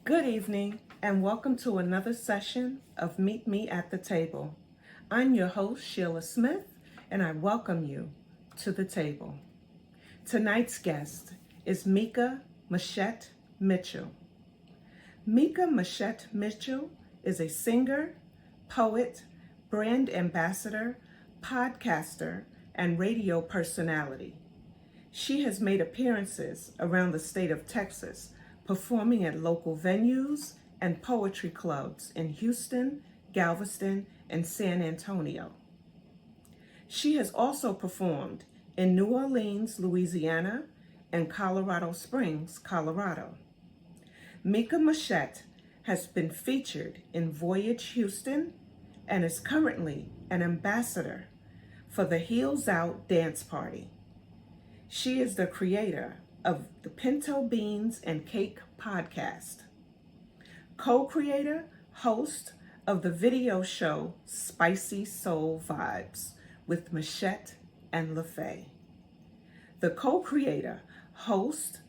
Good evening, and welcome to another session of Meet Me at the Table. I'm your host, Sheila Smith, and I welcome you to the table. Tonight's guest is Meschet Mitchell. Meschet Mitchell is a singer, poet, brand ambassador, podcaster, and radio personality. She has made appearances around the state of Texas, performing at local venues and poetry clubs in Houston, Galveston, and San Antonio. She has also performed in New Orleans, Louisiana, and Colorado Springs, Colorado. Meschet has been featured in Voyage Houston and is currently an ambassador for the Heels Out Dance Party. She is the creator of the Pinto Beans and Cake podcast, co-creator, host of the video show Spicy Soul Vibes with Meschet and LaFay, the co-creator, host,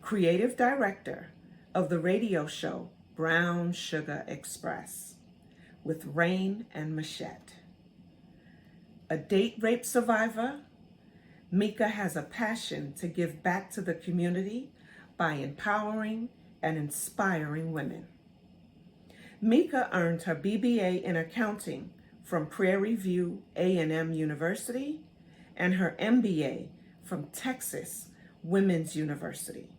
creative director of the radio show Brown Sugar Express with Rain and Meschet. A date rape survivor, Mecca has a passion to give back to the community by empowering and inspiring women. Mecca earned her BBA in accounting from Prairie View A&M University and her MBA from Texas Women's University.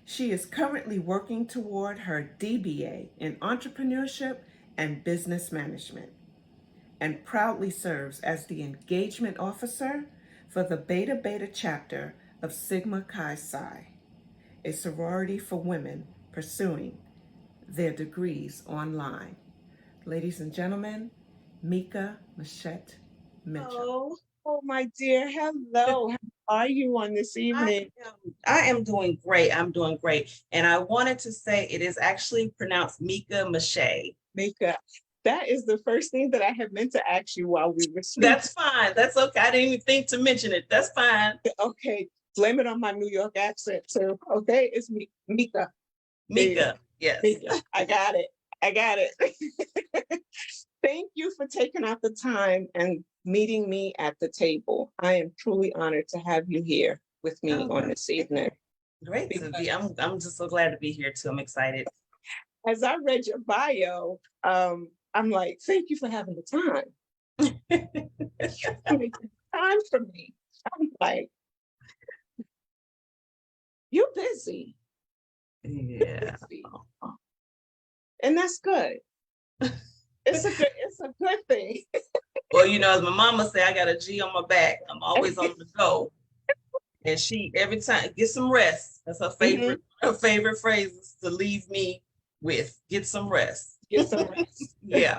She is currently working toward her DBA in entrepreneurship and business management and proudly serves as the engagement officer for the Beta Beta chapter of Sigma Chi Psi, a sorority for women pursuing their degrees online. Ladies and gentlemen, Meschet Mitchell. Oh, my dear. Hello. How are you on this evening? I am doing great. I'm doing great. And I wanted to say it is actually pronounced Meschet. Mecca. That is the first thing that I had meant to ask you while we were speaking. That's fine. That's okay. I didn't even think to mention it. That's fine. Okay. Blame it on my New York accent too. Okay. It's Mecca. Mecca. Yes. Mecca. I got it. Thank you for taking out the time and meeting me at the table. I am truly honored to have you here with me on this evening. Great to be. I'm just so glad to be here too. I'm excited. As I read your bio, I'm like, thank you for having the time. Making time for me. I'm like, you're busy. Yeah. Busy. And that's good. It's a good thing. Well, as my mama say, I got a G on my back. I'm always on the go. And she every time get some rest. That's her favorite. Mm-hmm. Her favorite phrase is to leave me with get some rest. Get some rest. Yeah.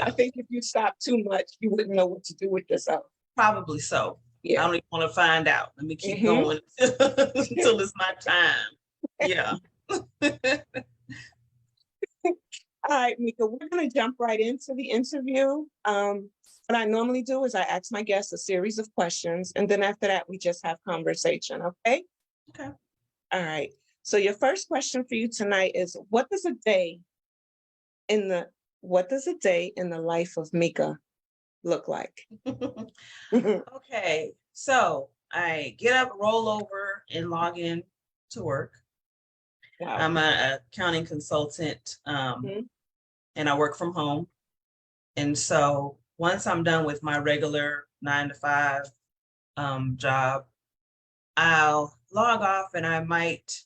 I think if you stop too much, you wouldn't know what to do with yourself. Probably so. Yeah. I don't even want to find out. Let me keep going until it's my time. Yeah. All right, Mecca, we're going to jump right into the interview. What I normally do is I ask my guests a series of questions, and then after that, we just have conversation, okay? Okay. All right. So your first question for you tonight is, what does a day in the life of Mecca look like? Okay. So I get up, roll over, and log in to work. Wow. I'm an accounting consultant, and I work from home. And so once I'm done with my regular 9 to 5 job, I'll log off and I might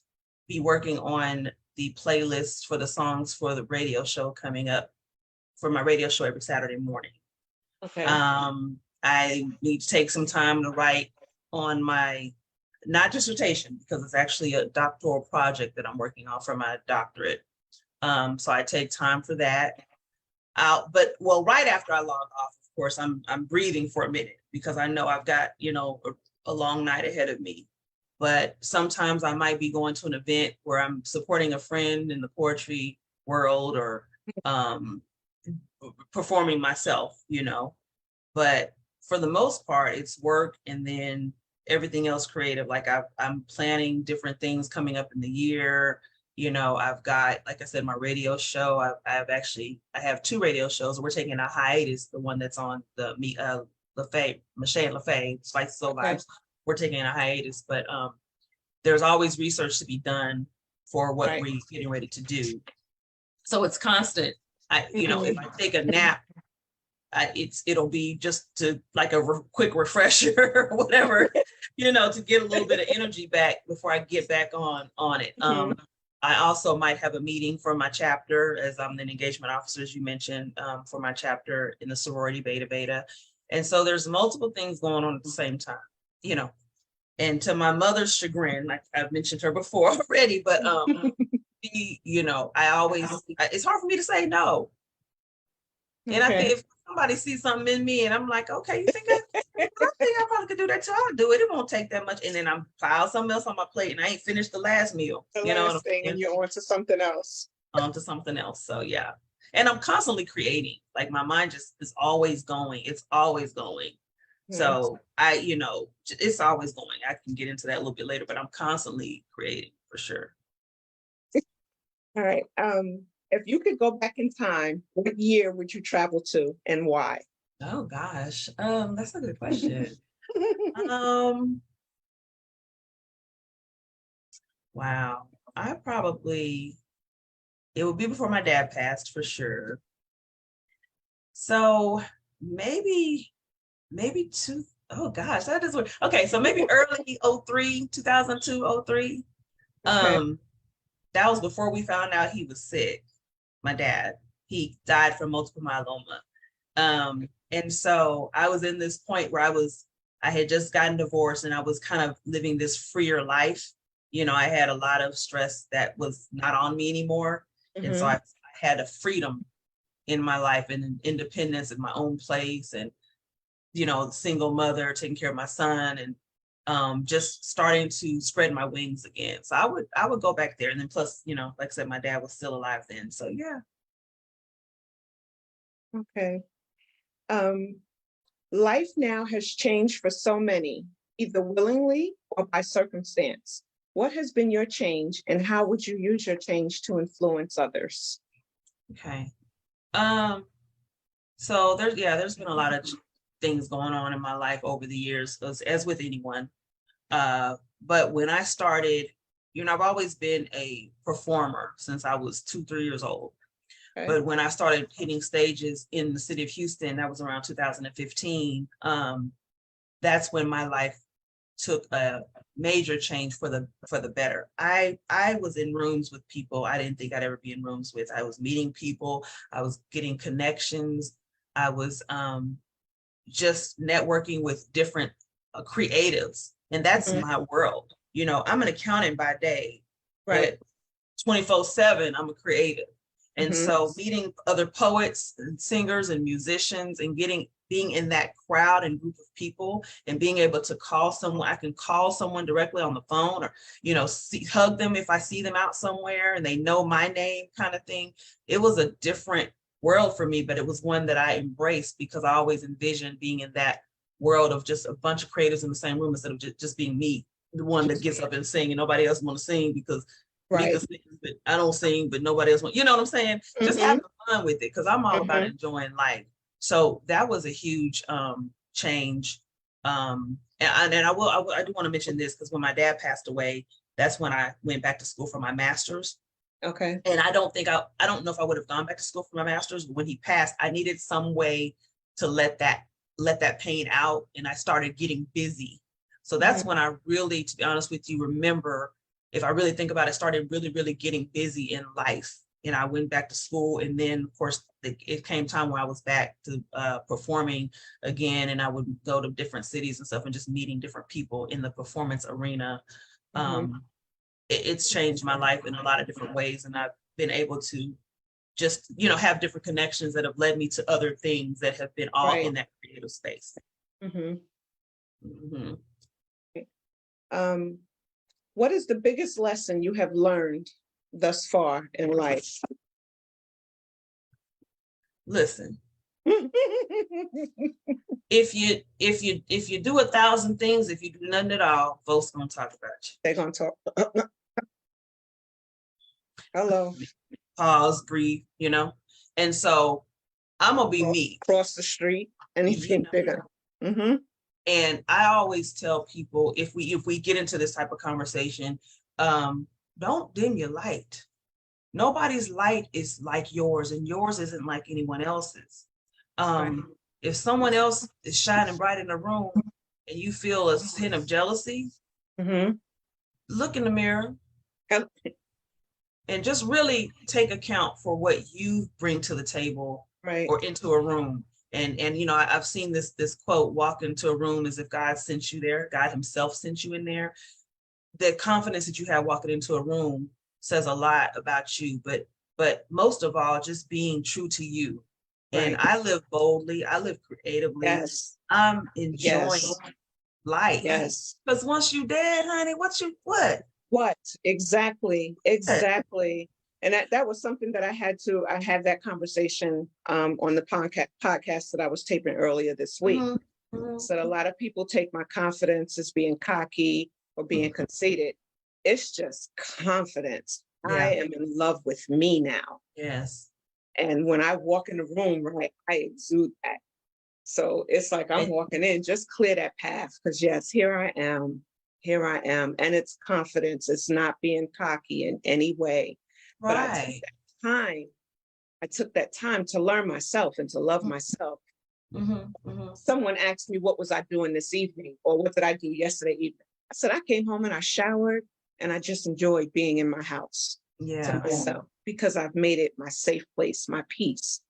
be working on the playlist for the songs for the radio show coming up for my radio show every Saturday morning. Okay. I need to take some time to write on my, not dissertation, because it's actually a doctoral project that I'm working on for my doctorate. So I take time for that. Right after I log off, of course, I'm breathing for a minute because I know I've got, a long night ahead of me. But sometimes I might be going to an event where I'm supporting a friend in the poetry world or performing myself, But for the most part, it's work and then everything else creative. Like I'm planning different things coming up in the year. I've got, like I said, my radio show. I have two radio shows. We're taking a hiatus. The one that's on the Lefay, Meschet and Lefay, Spicy Soul Vibes. We're taking a hiatus, but there's always research to be done for what we're getting ready to do. So it's constant. If I take a nap, it'll be just to like a quick refresher or whatever, to get a little bit of energy back before I get back on it. I also might have a meeting for my chapter, as I'm an engagement officer, as you mentioned, for my chapter in the sorority Beta. And so there's multiple things going on at the same time, and to my mother's chagrin, like I've mentioned her before already, but it's hard for me to say no. And I think if somebody sees something in me and I'm like, okay, you think I think I probably could do that too, I'll do it. It won't take that much. And then I'm pile something else on my plate and I ain't finished the last meal. And you're on to something else. So yeah. And I'm constantly creating. Like my mind just is always going. It's always going. So it's always going. I can get into that a little bit later, but I'm constantly creating for sure. All right. If you could go back in time, what year would you travel to and why? Oh gosh, that's a good question. Wow, it would be before my dad passed for sure. So maybe oh gosh, that is what. Okay, so maybe early 2002, 03. That was before we found out he was sick. My dad, he died from multiple myeloma. And so I was in this point where I had just gotten divorced and I was kind of living this freer life. I had a lot of stress that was not on me anymore. And so I had a freedom in my life and an independence in my own place and, single mother, taking care of my son and just starting to spread my wings again. So I would go back there. And then plus, like I said, my dad was still alive then. So yeah. Okay. Life now has changed for so many, either willingly or by circumstance. What has been your change and how would you use your change to influence others? Okay. So there's been a lot of things going on in my life over the years, as with anyone. But when I started, I've always been a performer since I was 2-3 years old. Okay. But when I started hitting stages in the city of Houston, that was around 2015. That's when my life took a major change for the better. I was in rooms with people I didn't think I'd ever be in rooms with. I was meeting people. I was getting connections. I was just networking with different creatives. And that's my world. I'm an accountant by day, right? 24/7, I'm a creative. And so meeting other poets and singers and musicians and being in that crowd and group of people and being able to call someone, I can call someone directly on the phone or, hug them if I see them out somewhere and they know my name kind of thing. It was a different world for me, but it was one that I embraced because I always envisioned being in that world of just a bunch of creatives in the same room instead of just being me, the one that gets up and sing and nobody else want to sing because sing, but I don't sing, but nobody else wants, you know what I'm saying? Just having fun with it because I'm all about enjoying life. So that was a huge change. And I do want to mention this because when my dad passed away, that's when I went back to school for my master's. Okay. And I don't know if I would have gone back to school for my master's, but when he passed, I needed some way to let that pain out. And I started getting busy. So that's when I really, to be honest with you, remember, if I really think about it, started really, really getting busy in life. And I went back to school. And then, of course, it came time where I was back to performing again. And I would go to different cities and stuff and just meeting different people in the performance arena. It's changed my life in a lot of different ways. And I've been able to just, have different connections that have led me to other things that have been all in that creative space. What is the biggest lesson you have learned thus far in life? Listen, if you do 1,000 things, if you do nothing at all, folks gonna talk about you. They're gonna talk. Hello. Pause, breathe, and so I'm gonna be me. Cross the street, anything bigger. Mm-hmm. And I always tell people, if we get into this type of conversation, don't dim your light. Nobody's light is like yours, and yours isn't like anyone else's. If someone else is shining bright in the room and you feel a hint of jealousy, look in the mirror and just really take account for what you bring to the table or into a room. And I've seen this quote, walk into a room as if God sent you there. God himself sent you in there. The confidence that you have walking into a room says a lot about you, but most of all, just being true to you. And I live boldly, I live creatively. Yes. I'm enjoying life. Yes. Because once you dead, honey, what? Exactly. And that was something that I had that conversation on the podcast that I was taping earlier this week. So a lot of people take my confidence as being cocky or being conceited. It's just confidence. I am in love with me now. Yes. And when I walk in the room, I exude that. So it's like I'm walking in, just clear that path. Because yes, here I am. And it's confidence. It's not being cocky in any way. But I took that time to learn myself and to love myself. Someone asked me, what was I doing this evening? Or what did I do yesterday evening? I said, I came home and I showered and I just enjoyed being in my house to myself because I've made it my safe place, my peace.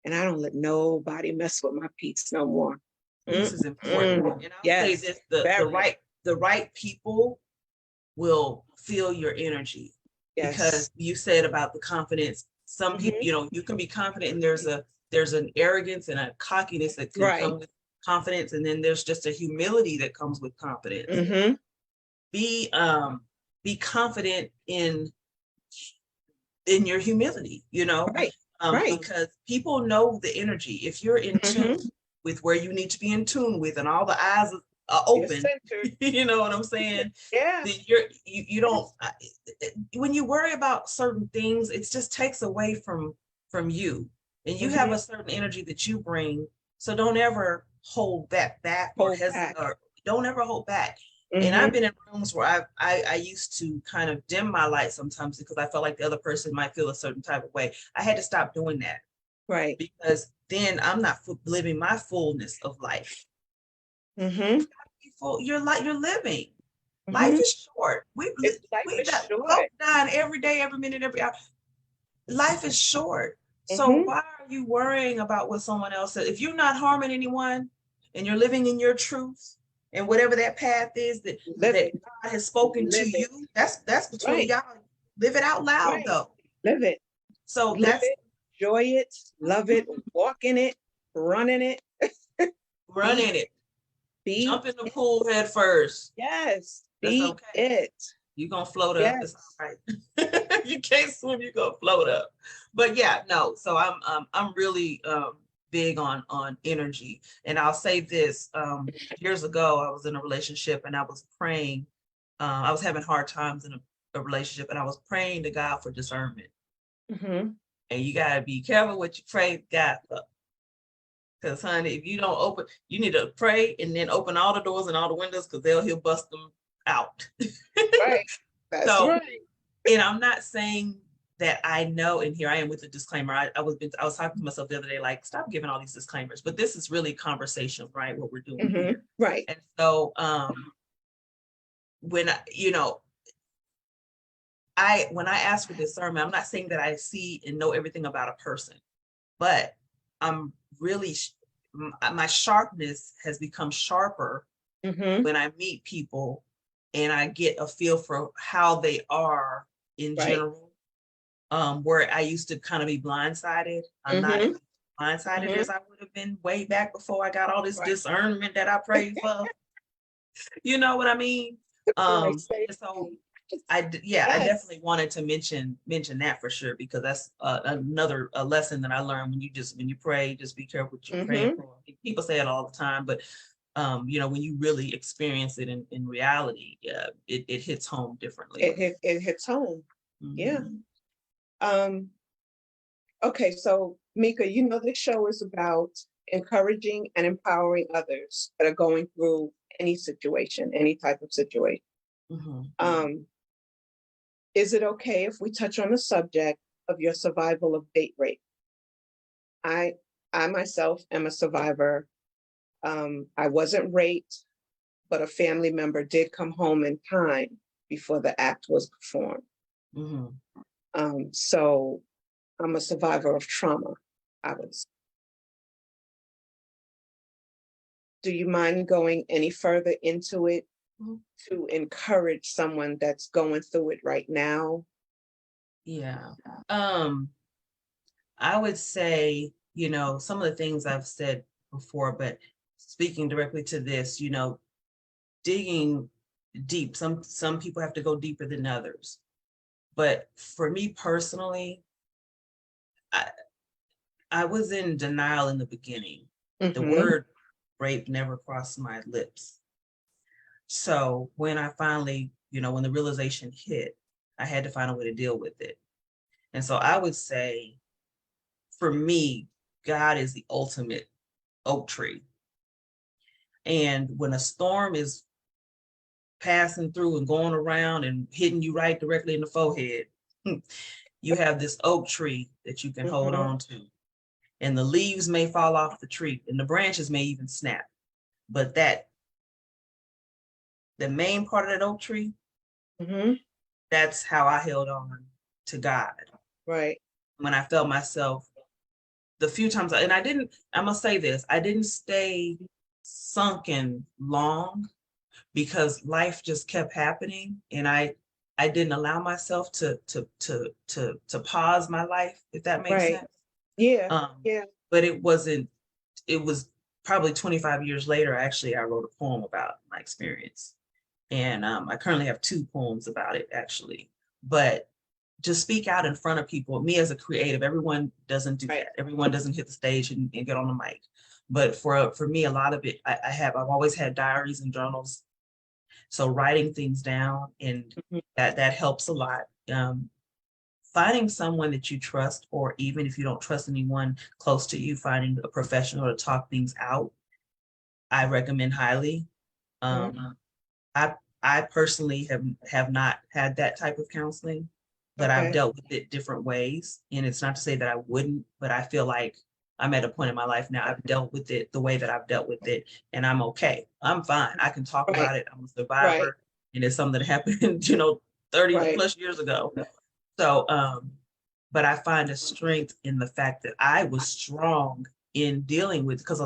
And I don't let nobody mess with my peace no more. This is important. And I'll say this, the right people will feel your energy. Because you said about the confidence, some people, you can be confident and there's an arrogance and a cockiness that can come with confidence. And then there's just a humility that comes with confidence. Be confident in your humility, because people know the energy. If you're in tune with where you need to be in tune with, and all the eyes are open, you know what I'm saying? Yeah. Then you don't, when you worry about certain things, it just takes away from you, and you have a certain energy that you bring. So don't ever hold that back or don't ever hold back. And I've been in rooms where I used to kind of dim my light sometimes because I felt like the other person might feel a certain type of way. I had to stop doing that. Right. Because then I'm not living my fullness of life. You're living. Life is short. We dying every day, every minute, every hour. Life is short. So why are you worrying about what someone else says? If you're not harming anyone and you're living in your truth and whatever that path is that God has spoken to you, that's between y'all. Live it out loud though. Live it. So that's it, enjoy it, love it, walk in it, run in it. Run in it. Jump in the pool head first. Yes. Be it. You're gonna float up. It's all right. You can't swim, you're gonna float up. But so I'm really big on energy. And I'll say this, years ago I was in a relationship and I was praying. I was having hard times in a relationship and I was praying to God for discernment. And you gotta be careful what you pray to God for. Because honey, if you don't open, you need to pray and then open all the doors and all the windows because he'll bust them out. Right. That's right. And I'm not saying that I know, and here I am with a disclaimer. I was talking to myself the other day, like, stop giving all these disclaimers. But this is really conversation, right? What we're doing here. Right. And so when I ask for discernment, I'm not saying that I see and know everything about a person, but I'm really, my sharpness has become sharper when I meet people and I get a feel for how they are in general, where I used to kind of be blindsided. I'm not as blindsided as I would have been way back before I got all this discernment that I prayed for. You know what I mean? So I definitely wanted to mention that for sure, because that's another lesson that I learned. When you pray, just be careful what you're praying for. People say it all the time, but when you really experience it in reality, it hits home differently. It hits home. Yeah. Okay, so Mika, you know, this show is about encouraging and empowering others that are going through any situation, any type of situation. Is it okay if we touch on the subject of your survival of date rape? I myself am a survivor. I wasn't raped, but a family member did come home in time before the act was performed. So I'm a survivor of trauma. Do you mind going any further into it to encourage someone that's going through it right now? Yeah. I would say, you know, some of the things I've said before, but speaking directly to this, you know, digging deep. Some people have to go deeper than others. But for me personally, I was in denial in the beginning. The word rape never crossed my lips. So when I finally, you know, when the realization hit, I had to find a way to deal with it. And so I would say, for me, God is the ultimate oak tree. And when a storm is passing through and going around and hitting you right directly in the forehead, you have this oak tree that you can hold on to. And the leaves may fall off the tree and the branches may even snap. But the main part of that oak tree, that's how I held on to God. Right. When I felt myself, the few times, and I must say this, I didn't stay sunken long because life just kept happening. And I didn't allow myself to pause my life, if that makes sense. Yeah. But it was probably 25 years later, actually, I wrote a poem about my experience. And I currently have 2 poems about it, actually. But to speak out in front of people, me as a creative, everyone doesn't do that. Everyone doesn't hit the stage and get on the mic. But for me, a lot of it, I've always had diaries and journals. So writing things down, and that helps a lot. Finding someone that you trust, or even if you don't trust anyone close to you, finding a professional to talk things out, I recommend highly. I personally have not had that type of counseling, but I've dealt with it different ways. And it's not to say that I wouldn't, but I feel like I'm at a point in my life now, I've dealt with it the way that I've dealt with it, and I'm okay. I'm fine. I can talk about it. I'm a survivor, and it's something that happened, 30 plus years ago. So, but I find a strength in the fact that I was strong in dealing with, because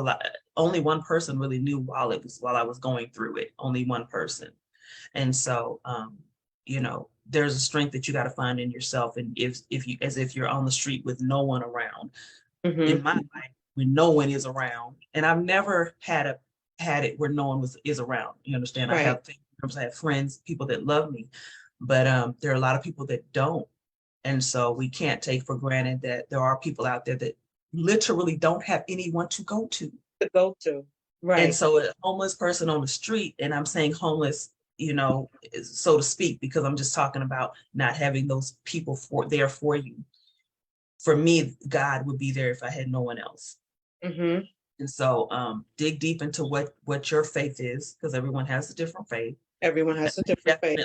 only one person really knew while I was going through it, only one person. And so, there's a strength that you got to find in yourself. And if you're on the street with no one around, in my life, when no one is around, and I've never had it where no one is around. You understand? I have friends, people that love me, but there are a lot of people that don't. And so we can't take for granted that there are people out there that literally don't have anyone to go to. Right. And so a homeless person on the street, and I'm saying homeless, so to speak, because I'm just talking about not having those people there for you. For me, God would be there if I had no one else. And so dig deep into what your faith is, because everyone has a different faith. Everyone has a different faith.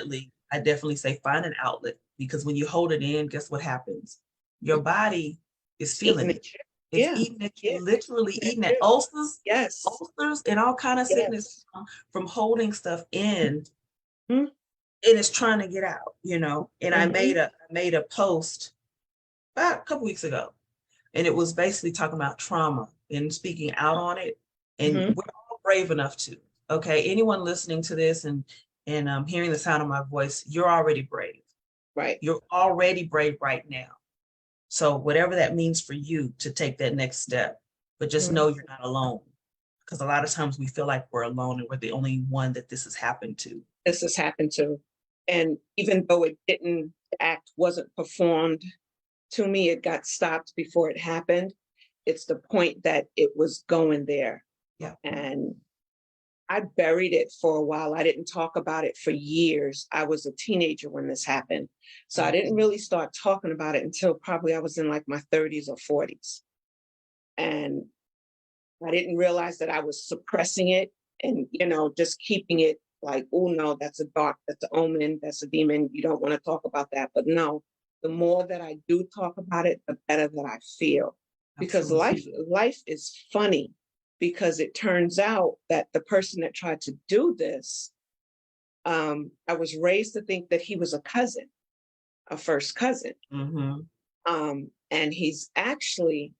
I definitely say find an outlet, because when you hold it in, guess what happens? Your body is feeling it. It's eating it, literally eating it. Ulcers, ulcers, and all kind of sickness from holding stuff in, and it's trying to get out. And I made a post about a couple weeks ago, and it was basically talking about trauma and speaking out on it. And we're all brave enough to. Okay, anyone listening to this and hearing the sound of my voice, you're already brave. Right. You're already brave right now. So whatever that means for you to take that next step, but just know you're not alone. Because a lot of times we feel like we're alone and we're the only one that this has happened to. And even though the act wasn't performed, to me, it got stopped before it happened. It's the point that it was going there. Yeah. And I buried it for a while. I didn't talk about it for years. I was a teenager when this happened. So I didn't really start talking about it until probably I was in like my 30s or 40s. And I didn't realize that I was suppressing it and, just keeping it like, oh no, that's a omen, that's a demon. You don't want to talk about that. But no, the more that I do talk about it, the better that I feel. Because life is funny, because it turns out that the person that tried to do this, I was raised to think that he was a first cousin. And he's actually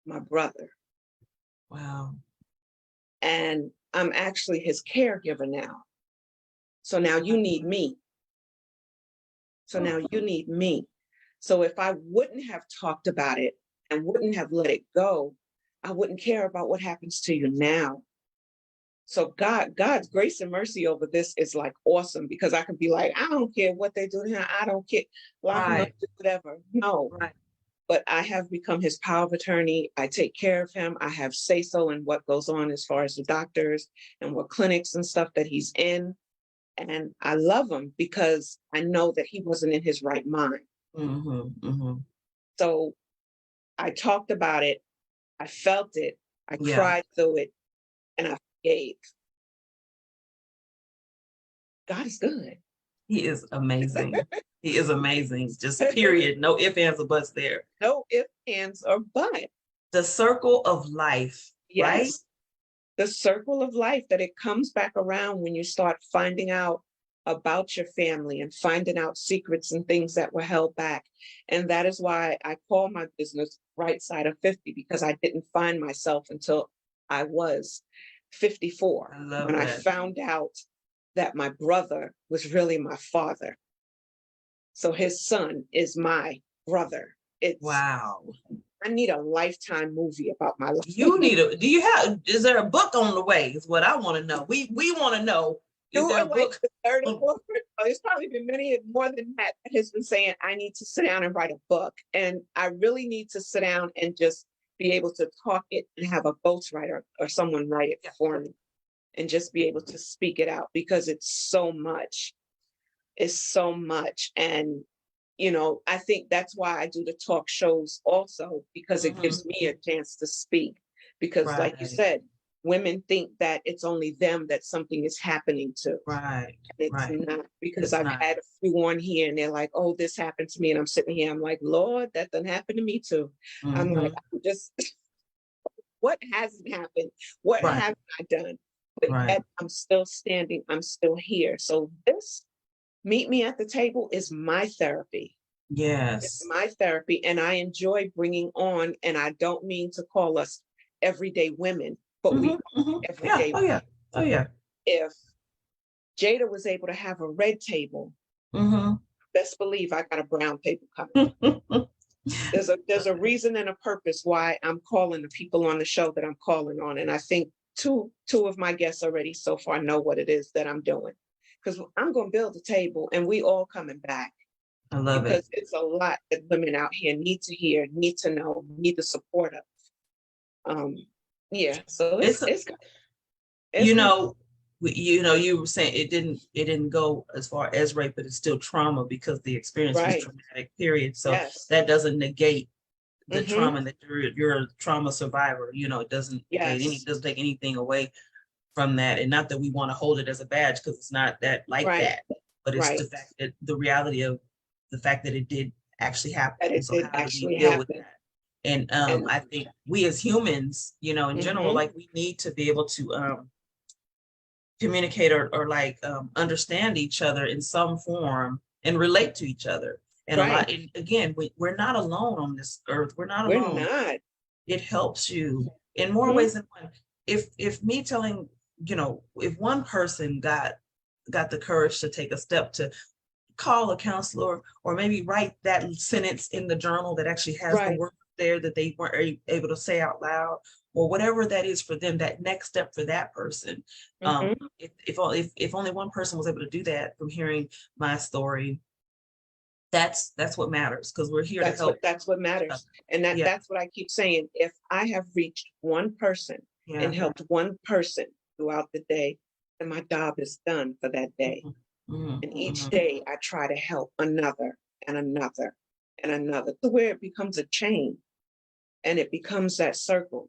my brother. Wow. And I'm actually his caregiver now. So now you need me. So if I wouldn't have talked about it and wouldn't have let it go, I wouldn't care about what happens to you now. So God's grace and mercy over this is like awesome, because I can be like, I don't care what they do to him. I don't care. Lock him up, do whatever. No. Right. But I have become his power of attorney. I take care of him. I have say-so in what goes on as far as the doctors and what clinics and stuff that he's in. And I love him because I know that he wasn't in his right mind. So I talked about it. I felt it. I cried through it. And I forgave. God is good. He is amazing. He is amazing. Just period. No ifs, ands, or buts there. No ifs, ands, or buts. The circle of life, right? The circle of life, that it comes back around when you start finding out about your family and finding out secrets and things that were held back. And that is why I call my business Right Side of 50, because I didn't find myself until I was 54 when I found out that my brother was really my father. So his son is my brother. Wow. I need a Lifetime movie about my life. Is there a book on the way is what I want to know. We want to know. Is there a book? The third or fourth, there's probably been many more than that has been saying, I need to sit down and write a book. And I really need to sit down and just be able to talk it and have a ghostwriter or someone write it for me and just be able to speak it out, because it's so much. It's so much. And, I think that's why I do the talk shows also, because it gives me a chance to speak. Because like you said, women think that it's only them that something is happening to. Right. And it's not, because I've had a few on here and they're like, oh, this happened to me. And I'm sitting here, I'm like, Lord, that done happened to me too. I'm like, what hasn't happened? What haven't I done? But yet I'm still standing, I'm still here. So this Meet Me at the Table is my therapy. Yes. It's my therapy. And I enjoy bringing on, and I don't mean to call us everyday women, but we are everyday women. Oh yeah. If Jada was able to have a red table, best believe I got a brown table coming. There's a reason and a purpose why I'm calling the people on the show that I'm calling on. And I think two of my guests already so far know what it is that I'm doing, because I'm going to build a table and we all coming back. I love it. Because it's a lot that women out here need to hear, need to know, need the support of. So it's you were saying it didn't go as far as rape, but it's still trauma because the experience was traumatic, period. So that doesn't negate the trauma that you're a trauma survivor. It doesn't doesn't take anything away from that. And not that we want to hold it as a badge, because it's not that that, but it's the fact that the reality of the fact that it did actually happen. So how do we deal with that? And I think we as humans, in general, like, we need to be able to communicate or understand each other in some form and relate to each other. And a lot, and again, we're not alone on this earth. We're not alone. We're not. It helps you in more ways than one. If me telling, if one person got the courage to take a step to call a counselor, or maybe write that sentence in the journal that actually has the word there that they weren't able to say out loud, or whatever that is for them, that next step for that person. If only one person was able to do that from hearing my story, that's what matters, because we're here to help. That's what matters. And that's what I keep saying. If I have reached one person and helped one person, throughout the day, and my job is done for that day. And each day I try to help another and another and another, to where it becomes a chain and it becomes that circle.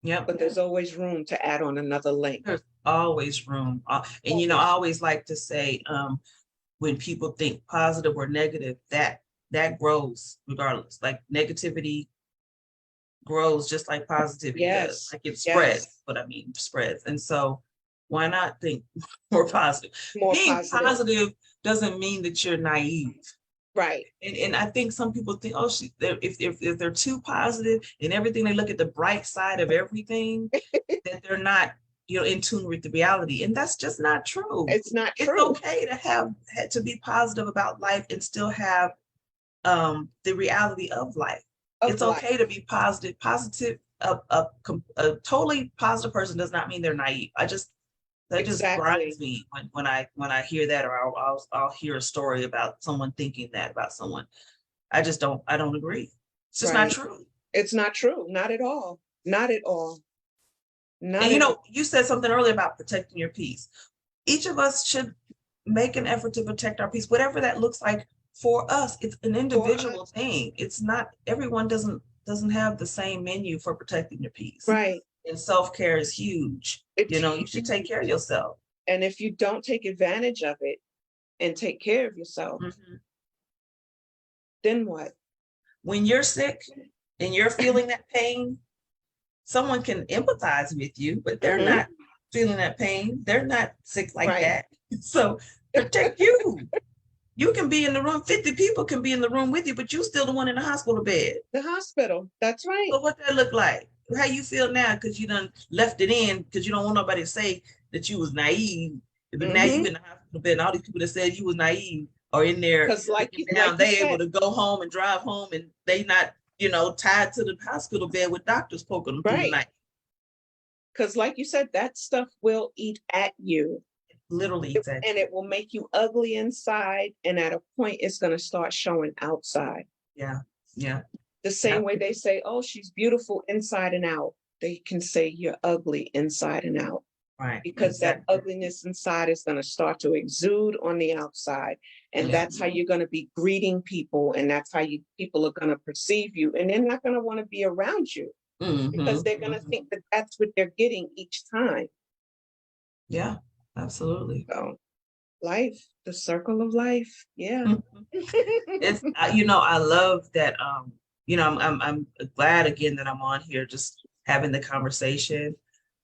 Yep. But there's always room to add on another link. There's always room. And, you know, I always like to say, when people think positive or negative, that grows regardless. Like negativity grows just like positivity does. Like it spreads, but I mean spreads. And so why not think more positive? Being positive doesn't mean that you're naive. Right. And I think some people think, oh, if they're too positive and everything, they look at the bright side of everything, that they're not, you know, in tune with the reality. And that's just not true. It's not true. It's okay to be positive about life and still have the reality of life. It's okay to be positive. A totally positive person does not mean they're naive. That just grinds me when I hear that, or I'll hear a story about someone thinking that about someone. I don't agree. It's just not true. It's not true. Not at all. Not at all. And you know, you said something earlier about protecting your peace. Each of us should make an effort to protect our peace, whatever that looks like for us. It's an individual thing. It's not, everyone doesn't have the same menu for protecting your peace. Right. And self-care is huge. You know, you should take care of yourself. And if you don't take advantage of it and take care of yourself, then what? When you're sick and you're feeling that pain, someone can empathize with you, but they're not feeling that pain. They're not sick like that. So protect you. You can be in the room, 50 people can be in the room with you, but you're still the one in the hospital bed. The hospital, that's right. So what that look like? How you feel now because you done left it in, because you don't want nobody to say that you was naive. But now you in the hospital bed and all these people that said you was naive are in there. Because now they able to go home and drive home and they not, you know, tied to the hospital bed with doctors poking them through the night. Because like you said, that stuff will eat at you. Literally eats at you. And it will make you ugly inside. And at a point, it's going to start showing outside. Yeah. Yeah. The same way they say, oh, she's beautiful inside and out. They can say you're ugly inside and out. Right. Because that ugliness inside is going to start to exude on the outside. And that's how you're going to be greeting people. And that's how people are going to perceive you. And they're not going to want to be around you because they're going to think that that's what they're getting each time. Yeah, absolutely. So life, the circle of life. Yeah. It's, you know, I love that. You know, I'm glad again that I'm on here, just having the conversation.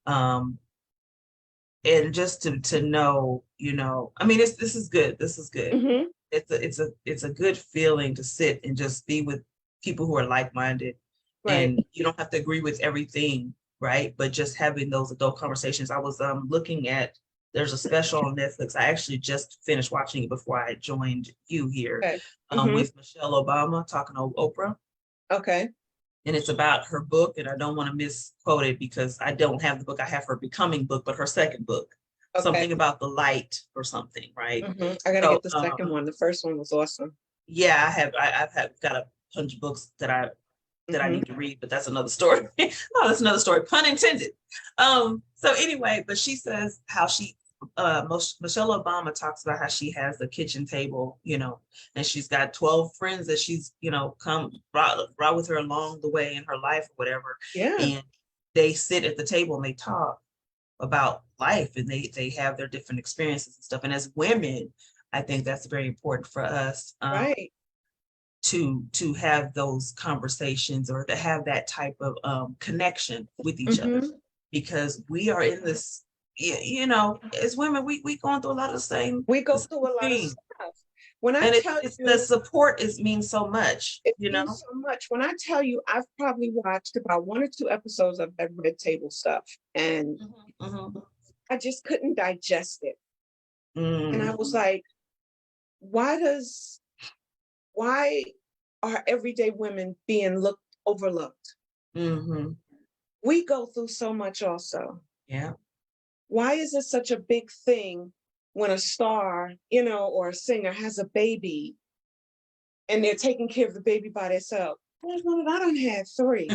And just to know, you know, I mean, this is good. This is good. It's a good feeling to sit and just be with people who are like-minded. And you don't have to agree with everything, right? But just having those adult conversations. I was looking at, there's a special on Netflix. I actually just finished watching it before I joined you here, with Michelle Obama talking to Oprah. Okay. And it's about her book, and I don't want to misquote it because I don't have the book. I have her Becoming book, but her second book, something about the light or something, right? I gotta get the second one. The first one was awesome. Yeah, I've got a bunch of books that I need to read, but that's another story. Oh, that's another story, pun intended. So anyway, but she says how Michelle Obama talks about how she has a kitchen table, you know, and she's got 12 friends that she's, you know, brought with her along the way in her life or whatever. Yeah. And they sit at the table and they talk about life and they have their different experiences and stuff. And as women, I think that's very important for us. To have those conversations or to have that type of connection with each other, because we are in this, you know, as women, we going through a lot of the same. We go through a lot of stuff. When I tell you, the support means so much. It means so much. When I tell you, I've probably watched about 1 or 2 episodes of that Red Table stuff, and I just couldn't digest it. And I was like, why are everyday women being overlooked? We go through so much also. Yeah. Why is it such a big thing when a star, you know, or a singer has a baby and they're taking care of the baby by themselves? I don't have 3.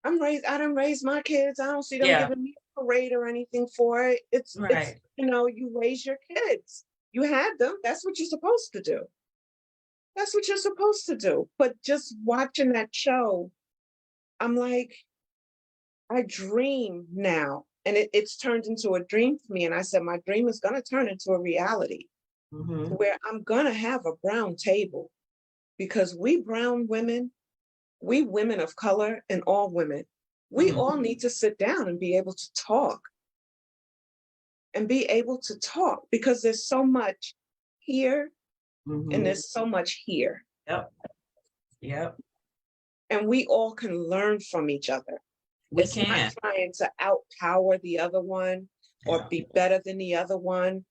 I done raised my kids. I don't see them Yeah. giving me a parade or anything for it. It's, Right. you raise your kids. You had them. That's what you're supposed to do. That's what you're supposed to do. But just watching that show, I'm like, I dream now. And it's turned into a dream for me. And I said, my dream is going to turn into a reality where I'm going to have a brown table, because we brown women, we women of color and all women, we all need to sit down and be able to talk. And be able to talk, because there's so much here and there's so much here. Yep. Yep. And we all can learn from each other. It's not trying to outpower the other one or be better than the other one.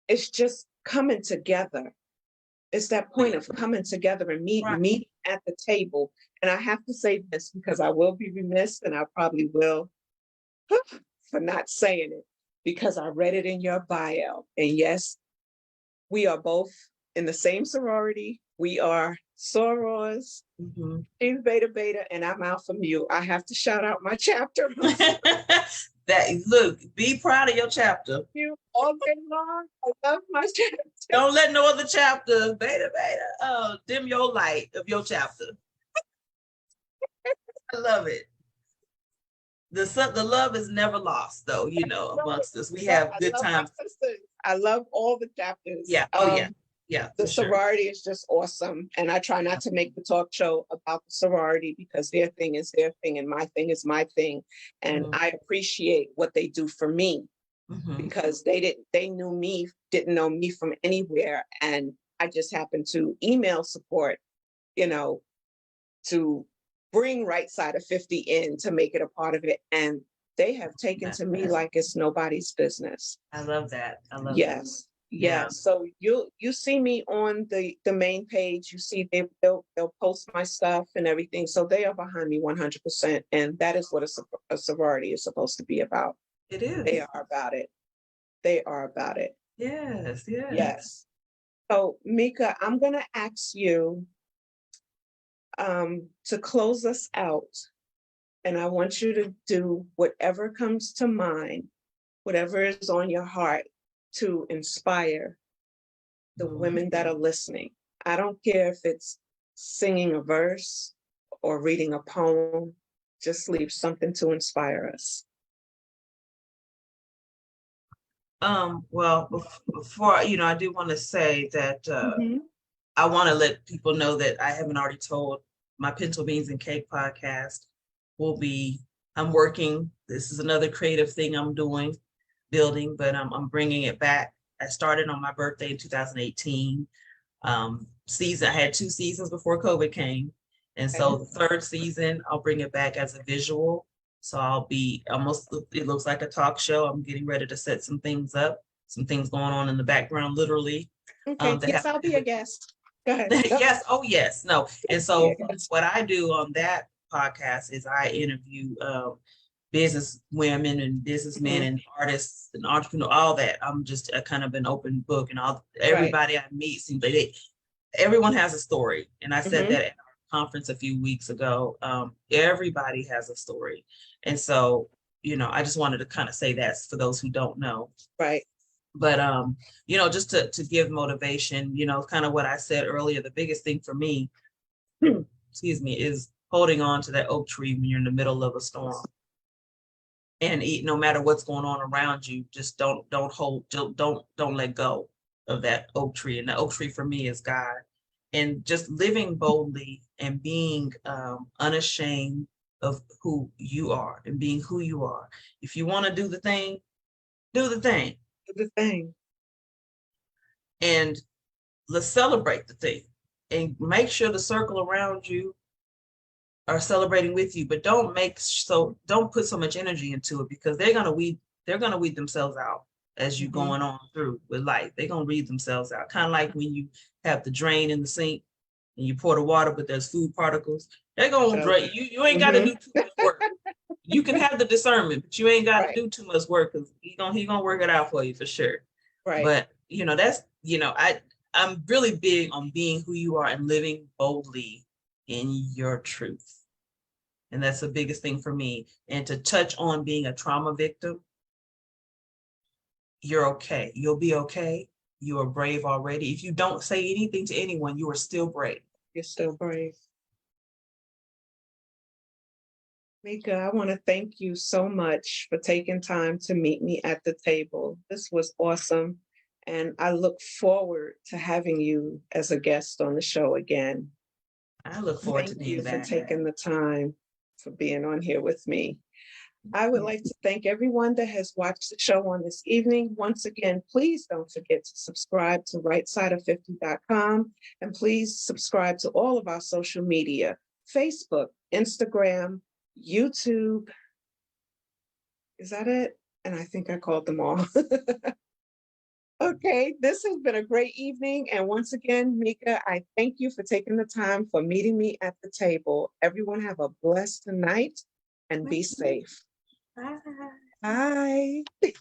It's just coming together. It's that point of coming together and meeting at the table. And I have to say this, because I will be remiss, and I probably will, for not saying it, because I read it in your bio. And yes, we are both in the same sorority. We are sorors. She's Beta Beta, and I'm Alpha Mu. I have to shout out my chapter. Look, be proud of your chapter. You all day long. I love my chapter. Don't let no other chapter, Beta Beta, dim your light of your chapter. I love it. The love is never lost, though, amongst us. We have good times. I love all the chapters. Yeah. Yeah. The sorority is just awesome. And I try not to make the talk show about the sorority, because their thing is their thing and my thing is my thing. And I appreciate what they do for me, because they didn't know me from anywhere. And I just happened to email support, to bring Right Side of 50 in to make it a part of it. And they have taken to me like it's nobody's business. I love that. That. Yes. Yeah. So you see me on the main page. You see they'll post my stuff and everything. So they are behind me 100%. And that is what a sorority is supposed to be about. It is. They are about it. They are about it. Yes. Yes. Yes. So Mika, I'm gonna ask you to close us out. And I want you to do whatever comes to mind, whatever is on your heart, to inspire the women that are listening. I don't care if it's singing a verse or reading a poem, just leave something to inspire us. Well, before, I do want to say that I want to let people know that I haven't already told, my Pinto Beans and Cake podcast I'm working. This is another creative thing I'm building, but I'm bringing it back. I started on my birthday in 2018. I had 2 seasons before COVID came. And so the 3rd season, I'll bring it back as a visual. So I'll be it looks like a talk show. I'm getting ready to set some things up, some things going on in the background, literally. Okay, yes, I'll be a guest. Go ahead. Yes, oh yes, no. And so what I do on that podcast is I interview business women and businessmen and artists and entrepreneurs, all that. I'm just a kind of an open book, and everybody I meet seems like everyone has a story. And I said that at our conference a few weeks ago. Everybody has a story. And so, I just wanted to kind of say that for those who don't know. Right. But, just to give motivation, kind of what I said earlier, the biggest thing for me, is holding on to that oak tree when you're in the middle of a storm. And no matter what's going on around you, just don't let go of that oak tree. And the oak tree for me is God. And just living boldly and being unashamed of who you are and being who you are. If you want to do the thing, do the thing. Do the thing. And let's celebrate the thing. And make sure the circle around you are celebrating with you, but don't put so much energy into it, because they're gonna weed themselves out as you're going on through with life. They're gonna weed themselves out. Kind of like when you have the drain in the sink and you pour the water, but there's food particles. They're gonna drain you. Ain't gotta do too much work. You can have the discernment, but you ain't gotta do too much work, because he gonna work it out for you for sure. Right. But that's I'm really big on being who you are and living boldly in your truth. And that's the biggest thing for me. And to touch on being a trauma victim, you're okay. You'll be okay. You are brave already. If you don't say anything to anyone, you are still brave. You're still brave. Mecca, I want to thank you so much for taking time to meet me at the table. This was awesome. And I look forward to having you as a guest on the show again. I look forward to Thank being you for back. taking the time for being on here with me. I would like to thank everyone that has watched the show on this evening. Once again, please don't forget to subscribe to rightsideof50.com, and please subscribe to all of our social media, Facebook, Instagram, YouTube. Is that it? And I think I called them all. Okay, this has been a great evening. And once again, Mecca, I thank you for taking the time for meeting me at the table. Everyone have a blessed night and be safe. Bye. Bye.